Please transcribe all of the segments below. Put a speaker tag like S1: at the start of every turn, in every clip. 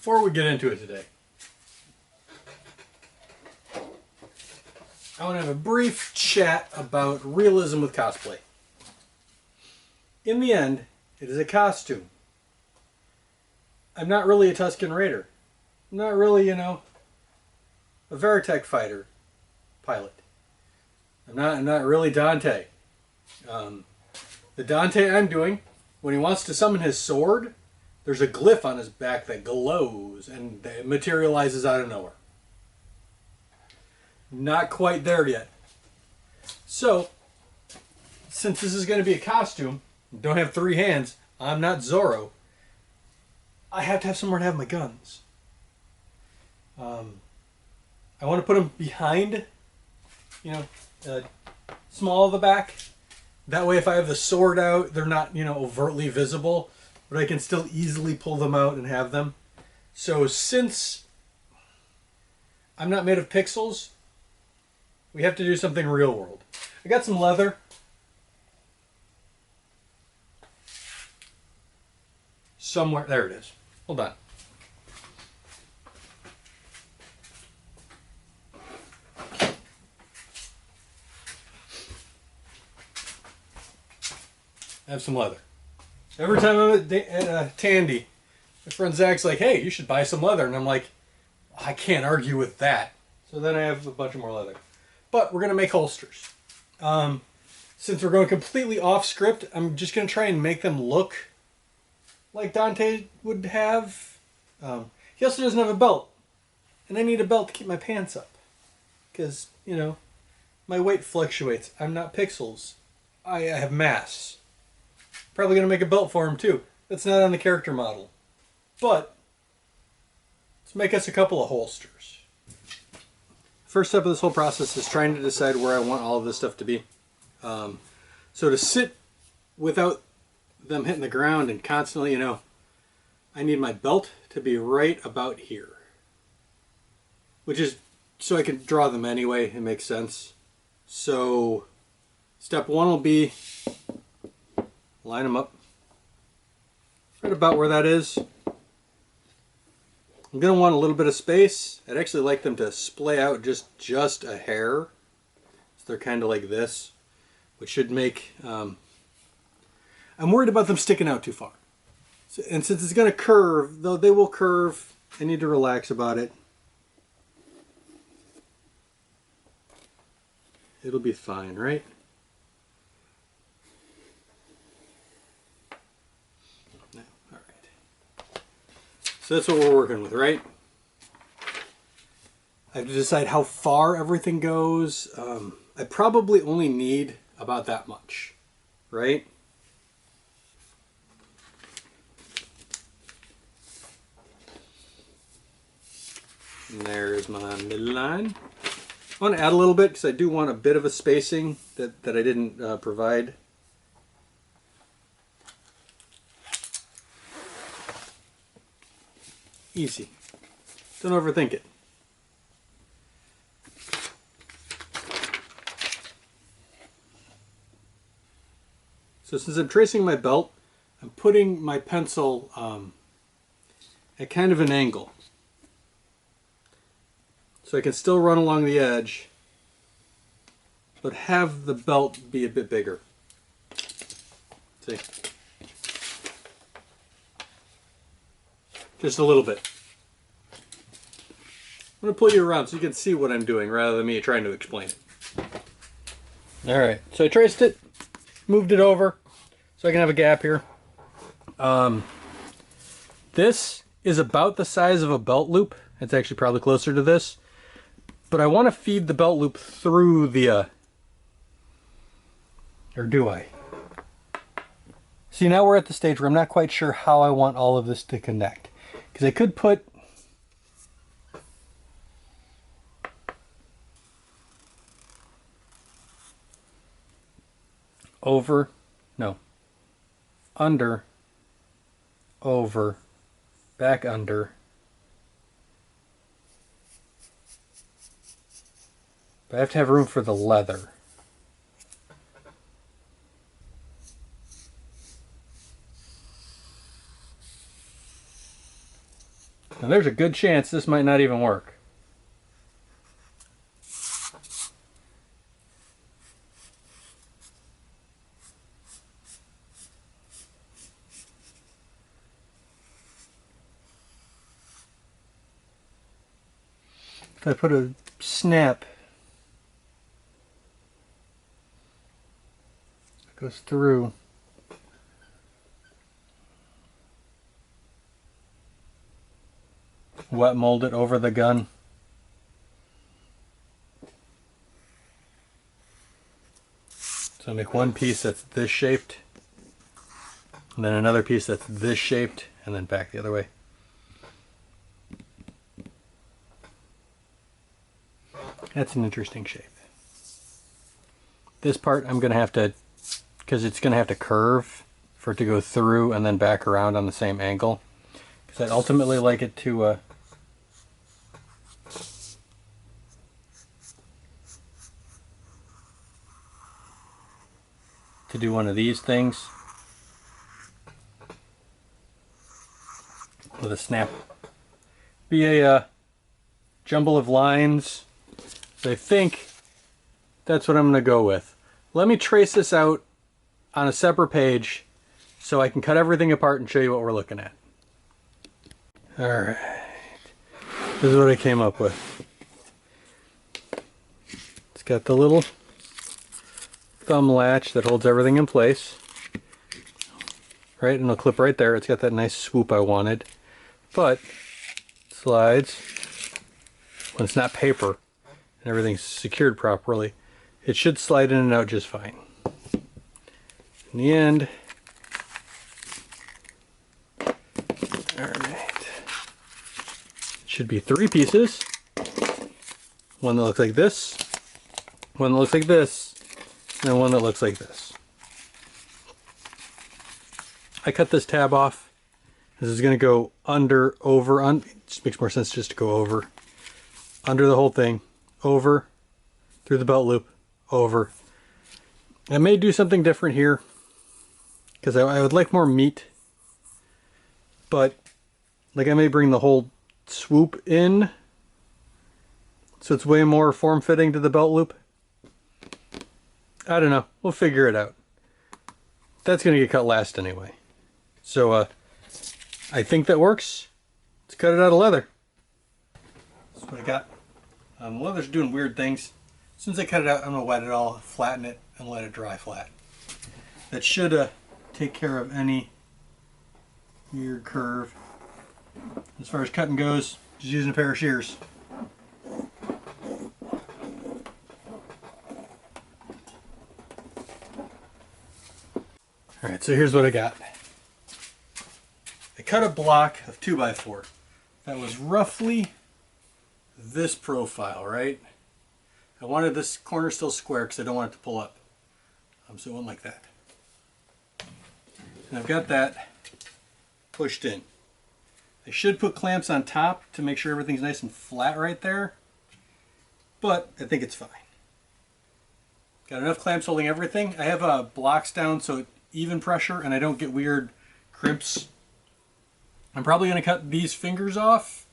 S1: before we get into it today, I want to have a brief chat about realism with cosplay. In the end, it is a costume. I'm not really a Tusken Raider. I'm not really, a Veritech fighter pilot. I'm not really Dante. The Dante I'm doing, when he wants to summon his sword, there's a glyph on his back that glows and it materializes out of nowhere. Not quite there yet. So, since this is going to be a costume, don't have 3 hands, I'm not Zorro, I have to have somewhere to have my guns. I want to put them behind, small of the back. That way if I have the sword out, they're not, overtly visible, but I can still easily pull them out and have them. So since I'm not made of pixels, we have to do something real world. I got some leather. Somewhere, there it is. Hold on. I have some leather. Every time I'm at Tandy, my friend Zach's like, hey, you should buy some leather. And I'm like, I can't argue with that. So then I have a bunch of more leather. But we're going to make holsters. Since we're going completely off script, I'm just going to try and make them look like Dante would have. He also doesn't have a belt. And I need a belt to keep my pants up. Because, my weight fluctuates. I'm not pixels. I have mass. Probably going to make a belt for him too. That's not on the character model. But let's make us a couple of holsters. First step of this whole process is trying to decide where I want all of this stuff to be. So to sit without them hitting the ground and constantly, I need my belt to be right about here. Which is so I can draw them anyway. It makes sense. So step 1 will be line them up right about where that is. I'm going to want a little bit of space. I'd actually like them to splay out just a hair. So they're kind of like this, which should make... I'm worried about them sticking out too far. So, and since it's going to curve, though they will curve, I need to relax about it. It'll be fine, right? So that's what we're working with, right? I have to decide how far everything goes. I probably only need about that much, right? And there's my midline. I want to add a little bit because I do want a bit of a spacing that I didn't provide. Easy. Don't overthink it. So since I'm tracing my belt, I'm putting my pencil at kind of an angle. So I can still run along the edge, but have the belt be a bit bigger. See? Just a little bit. I'm going to pull you around so you can see what I'm doing rather than me trying to explain it. Alright, so I traced it, moved it over so I can have a gap here. This is about the size of a belt loop. It's actually probably closer to this. But I want to feed the belt loop through the... or do I? See, now we're at the stage where I'm not quite sure how I want all of this to connect. Because I could put over, no, under, over, back under, but I have to have room for the leather. Now there's a good chance this might not even work. If I put a snap, it goes through. Wet mold it over the gun. So make one piece that's this shaped, and then another piece that's this shaped, and then back the other way. That's an interesting shape. This part I'm going to have to, because it's going to have to curve for it to go through and then back around on the same angle. Because I'd ultimately like it to do one of these things with a snap. Be a jumble of lines. So I think that's what I'm going to go with. Let me trace this out on a separate page so I can cut everything apart and show you what we're looking at. Alright, this is what I came up with. It's got the little thumb latch that holds everything in place. Right, and it'll clip right there. It's got that nice swoop I wanted. But it slides when it's not paper and everything's secured properly. It should slide in and out just fine. In the end, alright, it should be 3 pieces. One that looks like this, one that looks like this, and one that looks like this. I cut this tab off. This is going to go under, over, it just makes more sense just to go over. Under the whole thing, over, through the belt loop, over. I may do something different here because I would like more meat, but like I may bring the whole swoop in so it's way more form-fitting to the belt loop. I don't know. We'll figure it out. That's going to get cut last anyway. So I think that works. Let's cut it out of leather. That's what I got. The leather's doing weird things. As soon as I cut it out, I'm going to wet it all, flatten it, and let it dry flat. That should take care of any weird curve. As far as cutting goes, just using a pair of shears. Alright, so here's what I got. I cut a block of 2x4 that was roughly this profile, right? I wanted this corner still square because I don't want it to pull up. So it went like that. And I've got that pushed in. I should put clamps on top to make sure everything's nice and flat right there, but I think it's fine. Got enough clamps holding everything. I have blocks down so it's even pressure and I don't get weird crimps. I'm probably going to cut these fingers off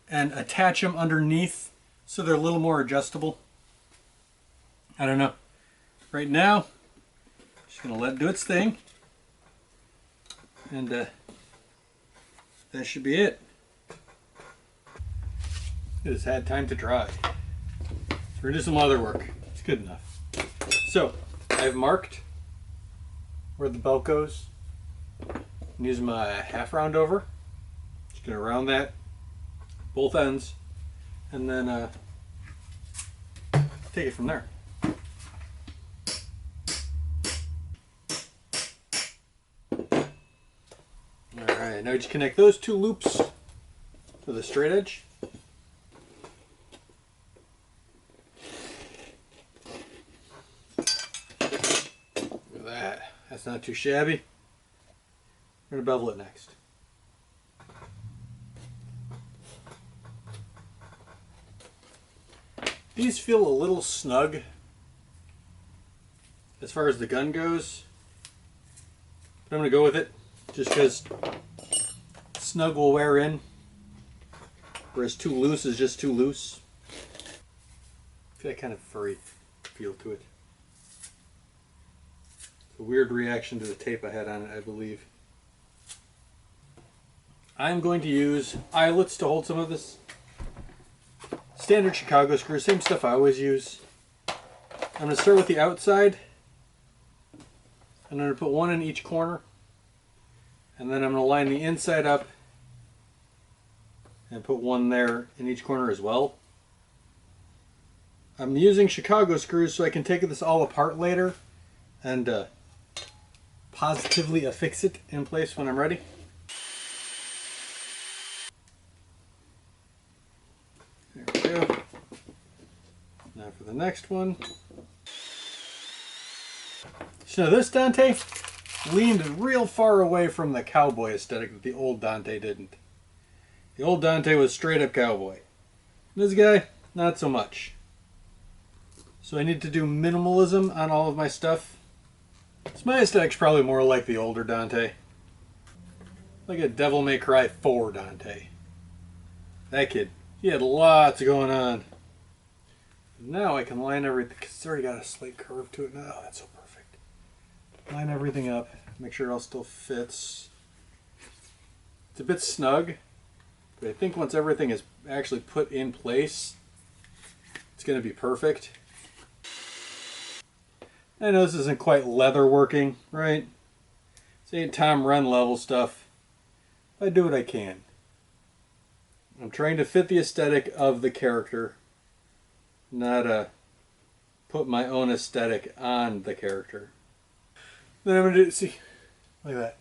S1: and attach them underneath so they're a little more adjustable. I don't know. Right now, just going to let it do its thing. And that should be it. It has had time to dry. So we're going to do some leather work. It's good enough. So, I've marked where the belt goes. I'm using my half round over. Just going to round that, both ends, and then take it from there. Alright, now just connect those 2 loops to the straight edge. Look at that. That's not too shabby. We're going to bevel it next. These feel a little snug as far as the gun goes, but I'm going to go with it just because snug will wear in. whereas too loose is just too loose. I feel that kind of furry feel to it. It's a weird reaction to the tape I had on it, I believe. I'm going to use eyelets to hold some of this. Standard Chicago screw, same stuff I always use. I'm going to start with the outside. I'm going to put one in each corner. And then I'm going to line the inside up and put one there in each corner as well. I'm using Chicago screws so I can take this all apart later and positively affix it in place when I'm ready. There we go. Now for the next one. So this Dante leaned real far away from the cowboy aesthetic that the old Dante didn't. The old Dante was straight up cowboy. This guy, not so much. So I need to do minimalism on all of my stuff. So my aesthetic's probably more like the older Dante. Like a Devil May Cry 4 Dante. That kid, he had lots going on. Now I can line everything, because it's already got a slight curve to it now. Oh, that's so perfect. Line everything up, make sure it all still fits. It's a bit snug, but I think once everything is actually put in place, it's going to be perfect. I know this isn't quite leather working, right? This ain't Tom Run level stuff. I do what I can. I'm trying to fit the aesthetic of the character, not put my own aesthetic on the character. Then I'm going to do, see, like that.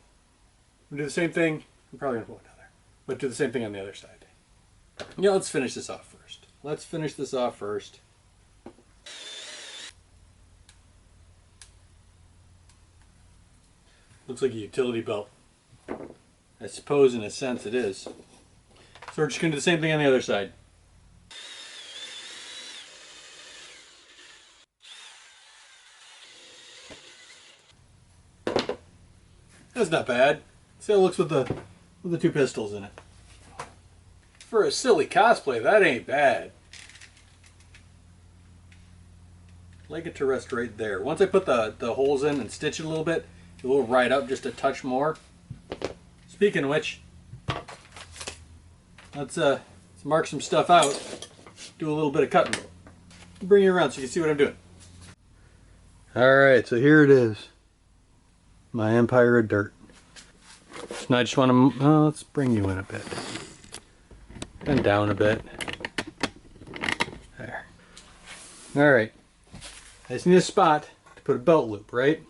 S1: I'm going to do the same thing. I'm probably going to put one down there. But do the same thing on the other side. Yeah, let's finish this off first. Let's finish this off first. Looks like a utility belt. I suppose in a sense it is. So we're just going to do the same thing on the other side. That's not bad. See how it looks with the two pistols in it. For a silly cosplay, that ain't bad. Like it to rest right there. Once I put the holes in and stitch it a little bit, it will ride up just a touch more. Speaking of which, let's mark some stuff out. Do a little bit of cutting. Bring you around so you can see what I'm doing. Alright, so here it is. My empire of dirt. So now I just want to, let's bring you in a bit. And down a bit. There. Alright. I just need a spot to put a belt loop, right?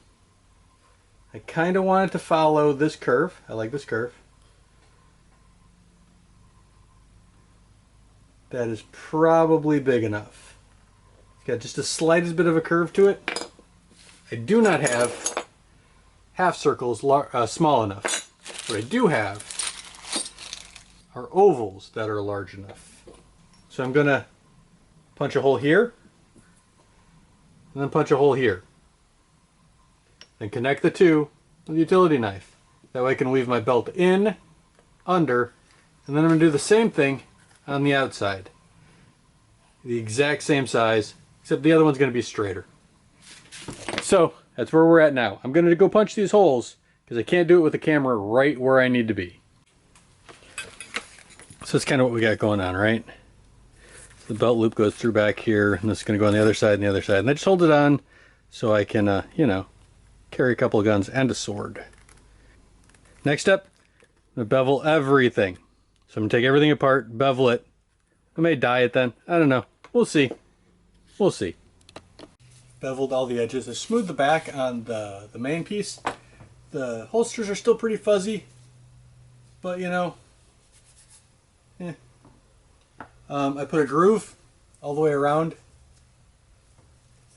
S1: I kind of want it to follow this curve. I like this curve. That is probably big enough. It's got just the slightest bit of a curve to it. I do not have half circles small enough. What I do have are ovals that are large enough. So I'm going to punch a hole here, and then punch a hole here. Then connect the two with a utility knife. That way I can weave my belt in, under, and then I'm going to do the same thing on the outside. The exact same size, except the other one's going to be straighter. So that's where we're at now. I'm going to go punch these holes because I can't do it with the camera right where I need to be. So that's kind of what we got going on, right? The belt loop goes through back here, and this is going to go on the other side and the other side. And I just hold it on so I can, you know, carry a couple of guns and a sword. Next step, I'm going to bevel everything. So I'm going to take everything apart, bevel it. I may dye it then. I don't know. We'll see. We'll see. Beveled all the edges. I smoothed the back on the main piece. The holsters are still pretty fuzzy, but you know, I put a groove all the way around,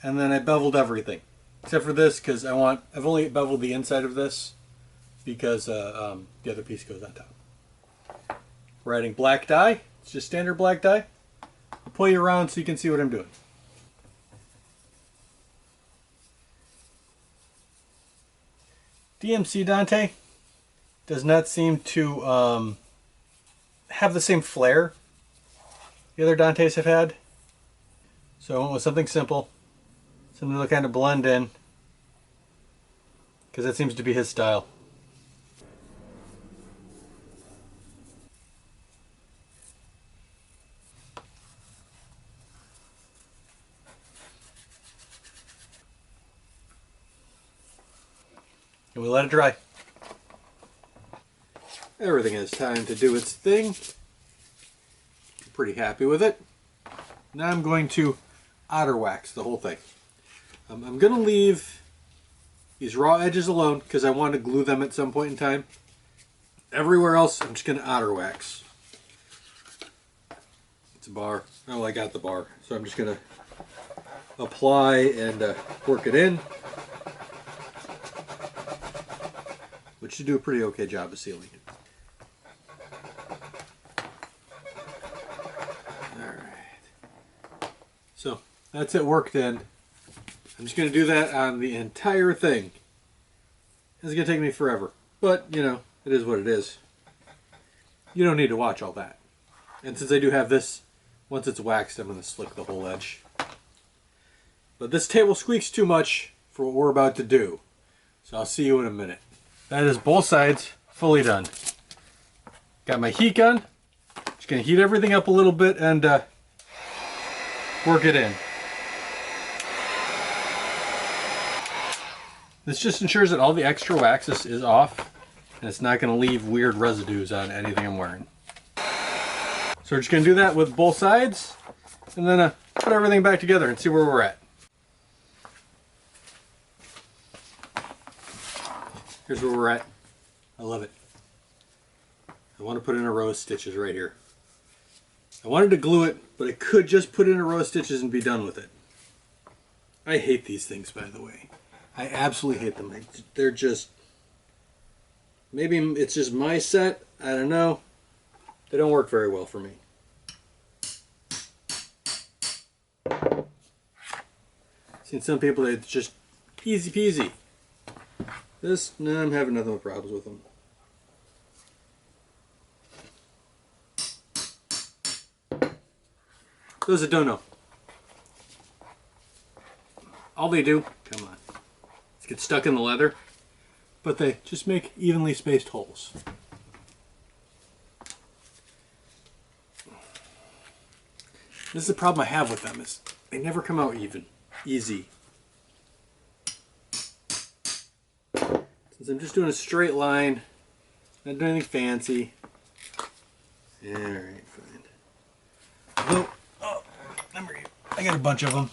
S1: and then I beveled everything except for this because I've only beveled the inside of this because the other piece goes on top. We're adding black dye. It's just standard black dye. I'll pull you around so you can see what I'm doing. DMC Dante does not seem to have the same flair the other Dantes have had. So I went with something simple, something to kind of blend in, because that seems to be his style. And we let it dry. Everything has time to do its thing. I'm pretty happy with it. Now I'm going to outer wax the whole thing. I'm going to leave these raw edges alone because I want to glue them at some point in time. Everywhere else, I'm just going to outer wax. It's a bar. Oh, I got the bar. So I'm just going to apply and work it in. Which should do a pretty okay job of sealing it. Alright. So, that's it worked in. I'm just going to do that on the entire thing. It's going to take me forever. But, you know, it is what it is. You don't need to watch all that. And since I do have this, once it's waxed, I'm going to slick the whole edge. But this table squeaks too much for what we're about to do. So I'll see you in a minute. That is both sides fully done. Got my heat gun. Just going to heat everything up a little bit and work it in. This just ensures that all the extra wax is off and it's not going to leave weird residues on anything I'm wearing. So we're just going to do that with both sides and then put everything back together and see where we're at. Here's where we're at. I love it. I want to put in a row of stitches right here. I wanted to glue it, but I could just put in a row of stitches and be done with it. I hate these things, by the way. I absolutely hate them. They're just... Maybe it's just my set. I don't know. They don't work very well for me. Seen some people, it's just easy peasy. This, no, I'm having nothing but problems with them. Those that don't know, all they do, come on, is get stuck in the leather, but they just make evenly spaced holes. This is the problem I have with them, is they never come out easy. Since I'm just doing a straight line, not doing anything fancy. Alright, fine. Oh, I got a bunch of them.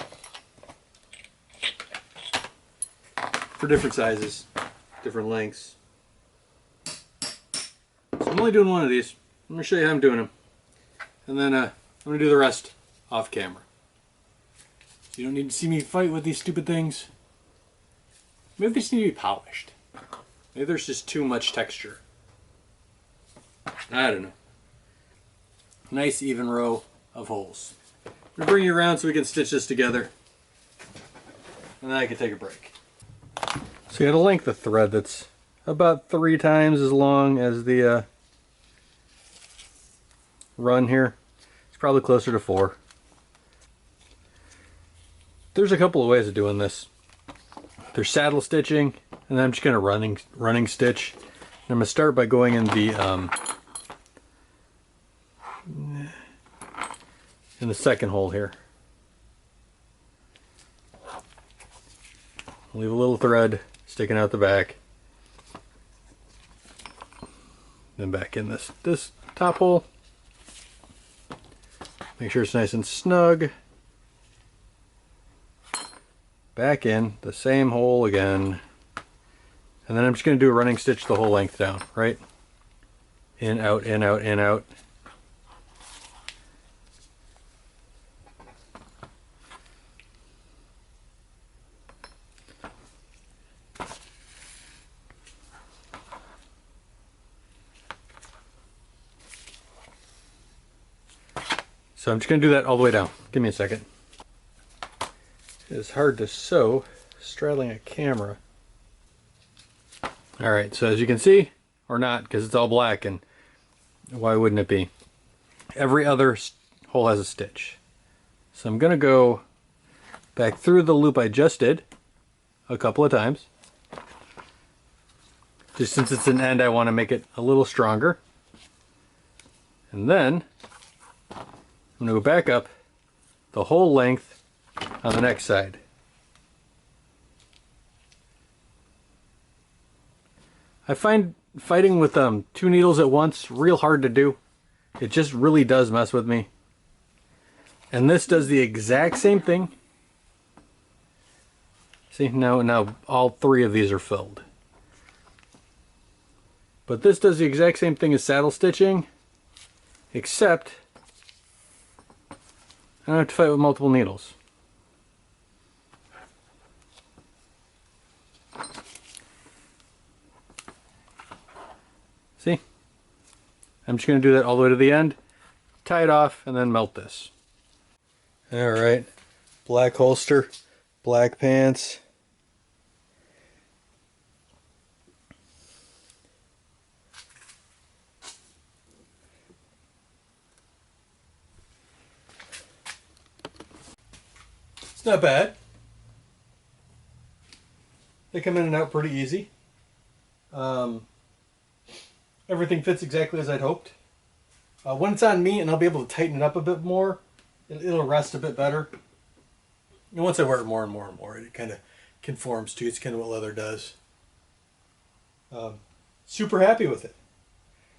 S1: For different sizes, different lengths. So I'm only doing one of these. I'm going to show you how I'm doing them. And then I'm going to do the rest off camera. So you don't need to see me fight with these stupid things. Maybe they just need to be polished. Maybe there's just too much texture. I don't know. Nice even row of holes. I'm going to bring you around so we can stitch this together. And then I can take a break. So you got a length of thread that's about 3 times as long as the run here. It's probably closer to 4. There's a couple of ways of doing this. There's saddle stitching, and then I'm just going to running stitch. And I'm going to start by going in the second hole here. Leave a little thread sticking out the back. Then back in this top hole. Make sure it's nice and snug. Back in the same hole again. And then I'm just going to do a running stitch the whole length down, right? In, out, in, out, in, out. So I'm just going to do that all the way down. Give me a second. It's hard to sew straddling a camera. Alright, so as you can see, or not, because it's all black, and why wouldn't it be? Every other hole has a stitch. So I'm going to go back through the loop I just did a couple of times. Just since it's an end, I want to make it a little stronger. And then I'm going to go back up the whole length on the next side. I find fighting with 2 needles at once real hard to do. It just really does mess with me. And this does the exact same thing. See, now all 3 of these are filled. But this does the exact same thing as saddle stitching, except I don't have to fight with multiple needles. See? I'm just going to do that all the way to the end, tie it off, and then melt this. Alright, black holster, black pants. It's not bad. They come in and out pretty easy. Everything fits exactly as I'd hoped. When it's on me and I'll be able to tighten it up a bit more, it'll rest a bit better. And once I wear it more and more and more, it kind of conforms to it's kind of what leather does. Super happy with it.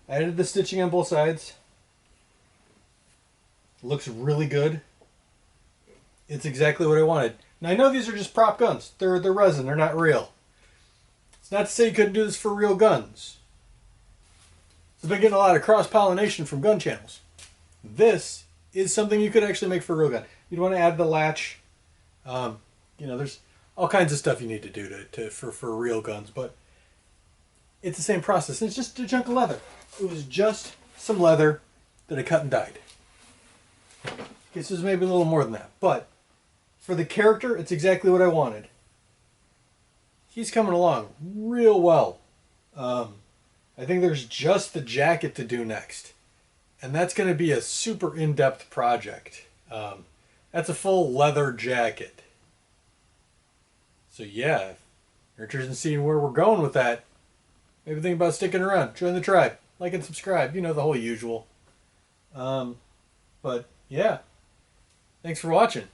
S1: I added the stitching on both sides. Looks really good. It's exactly what I wanted. Now I know these are just prop guns. They're resin. They're not real. It's not to say you couldn't do this for real guns. So I've been getting a lot of cross-pollination from gun channels. This is something you could actually make for a real gun. You'd want to add the latch. You know, there's all kinds of stuff you need to do for real guns, but it's the same process. It's just a chunk of leather. It was just some leather that I cut and dyed. Okay, so there's maybe a little more than that, but for the character, it's exactly what I wanted. He's coming along real well. I think there's just the jacket to do next. And that's going to be a super in-depth project. That's a full leather jacket. So yeah, if you're interested in seeing where we're going with that, maybe think about sticking around. Join the tribe. Like and subscribe. You know, the whole usual. But yeah, thanks for watching.